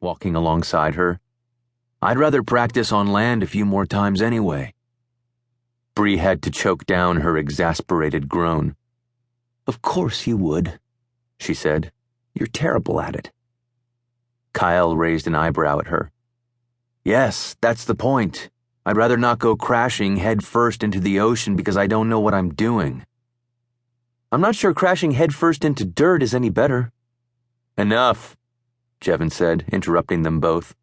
walking alongside her. "I'd rather practice on land a few more times anyway." Bree had to choke down her exasperated groan. "Of course you would," she said. "You're terrible at it." Kael raised an eyebrow at her. "Yes, that's the point. I'd rather not go crashing head first into the ocean because I don't know what I'm doing." "I'm not sure crashing head first into dirt is any better." "Enough," Jevin said, interrupting them both.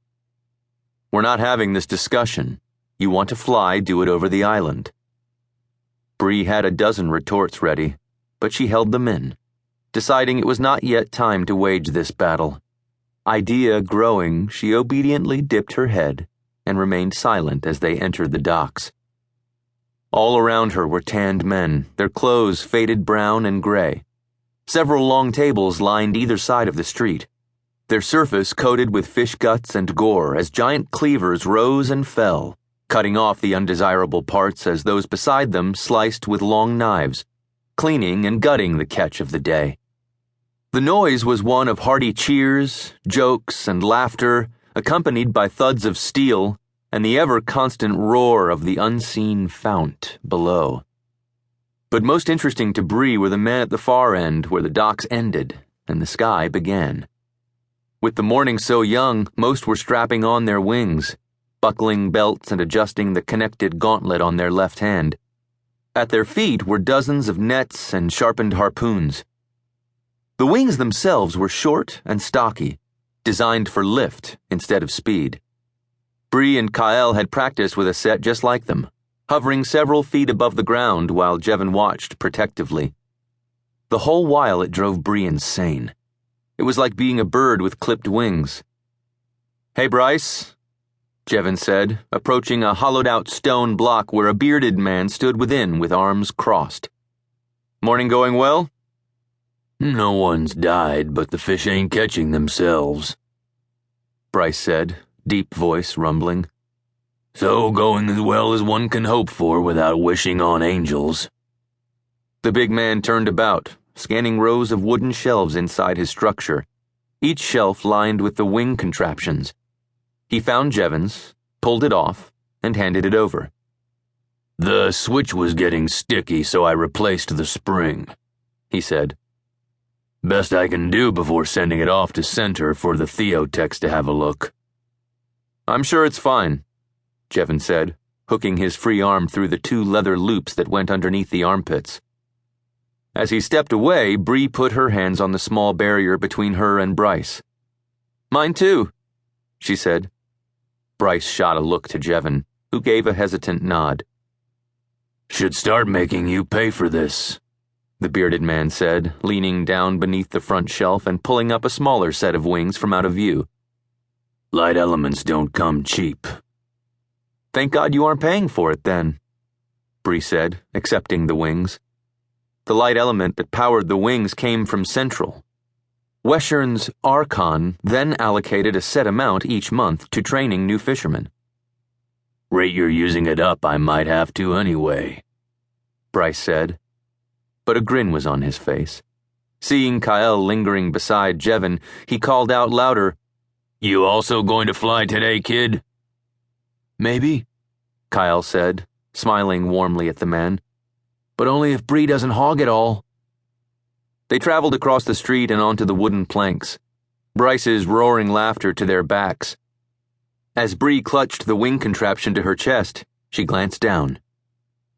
"We're not having this discussion. You want to fly, do it over the island." Bree had a dozen retorts ready, but she held them in, deciding it was not yet time to wage this battle. Idea growing, she obediently dipped her head and remained silent as they entered the docks. All around her were tanned men, their clothes faded brown and gray. Several long tables lined either side of the street, their surface coated with fish guts and gore as giant cleavers rose and fell, cutting off the undesirable parts as those beside them sliced with long knives, cleaning and gutting the catch of the day. The noise was one of hearty cheers, jokes, and laughter, accompanied by thuds of steel and the ever-constant roar of the unseen fount below. But most interesting to Bree were the men at the far end where the docks ended and the sky began. With the morning so young, most were strapping on their wings, buckling belts and adjusting the connected gauntlet on their left hand. At their feet were dozens of nets and sharpened harpoons. The wings themselves were short and stocky, designed for lift instead of speed. Bree and Kael had practiced with a set just like them, hovering several feet above the ground while Jevin watched protectively. The whole while it drove Bree insane. It was like being a bird with clipped wings. "Hey, Bryce," Jevin said, approaching a hollowed-out stone block where a bearded man stood within with arms crossed. "Morning going well?" "No one's died, but the fish ain't catching themselves," Bryce said, deep voice rumbling. "So going as well as one can hope for without wishing on angels." The big man turned about, scanning rows of wooden shelves inside his structure, each shelf lined with the wing contraptions. He found Jevin's, pulled it off, and handed it over. "The switch was getting sticky, so I replaced the spring," he said. "Best I can do before sending it off to center for the Theotechs to have a look." "I'm sure it's fine," Jevin said, hooking his free arm through the two leather loops that went underneath the armpits. As he stepped away, Bree put her hands on the small barrier between her and Bryce. "Mine too," she said. Bryce shot a look to Jevin, who gave a hesitant nod. "Should start making you pay for this," the bearded man said, leaning down beneath the front shelf and pulling up a smaller set of wings from out of view. "Light elements don't come cheap." "Thank God you aren't paying for it, then," Bree said, accepting the wings. The light element that powered the wings came from Central. Weshern's Archon then allocated a set amount each month to training new fishermen. "Rate you're using it up, I might have to anyway," Bryce said. But a grin was on his face. Seeing Kael lingering beside Jevin, he called out louder, "You also going to fly today, kid?" "Maybe," Kael said, smiling warmly at the man. "But only if Bree doesn't hog it all." They traveled across the street and onto the wooden planks, Bryce's roaring laughter to their backs. As Bree clutched the wing contraption to her chest, she glanced down.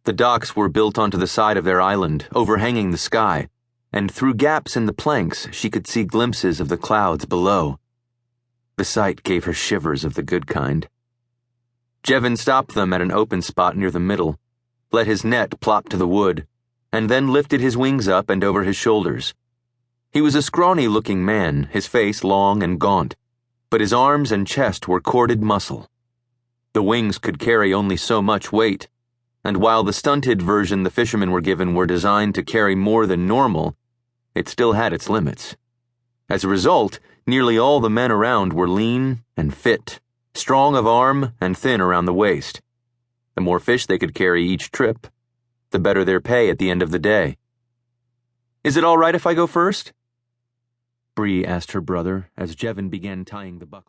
The docks were built onto the side of their island, overhanging the sky, and through gaps in the planks she could see glimpses of the clouds below. The sight gave her shivers of the good kind. Jevin stopped them at an open spot near the middle, let his net plop to the wood, and then lifted his wings up and over his shoulders. He was a scrawny-looking man, his face long and gaunt, but his arms and chest were corded muscle. The wings could carry only so much weight, and while the stunted version the fishermen were given were designed to carry more than normal, it still had its limits. As a result, nearly all the men around were lean and fit, strong of arm and thin around the waist. The more fish they could carry each trip, the better their pay at the end of the day. "Is it all right if I go first?" Bree asked her brother as Jevin began tying the buckle.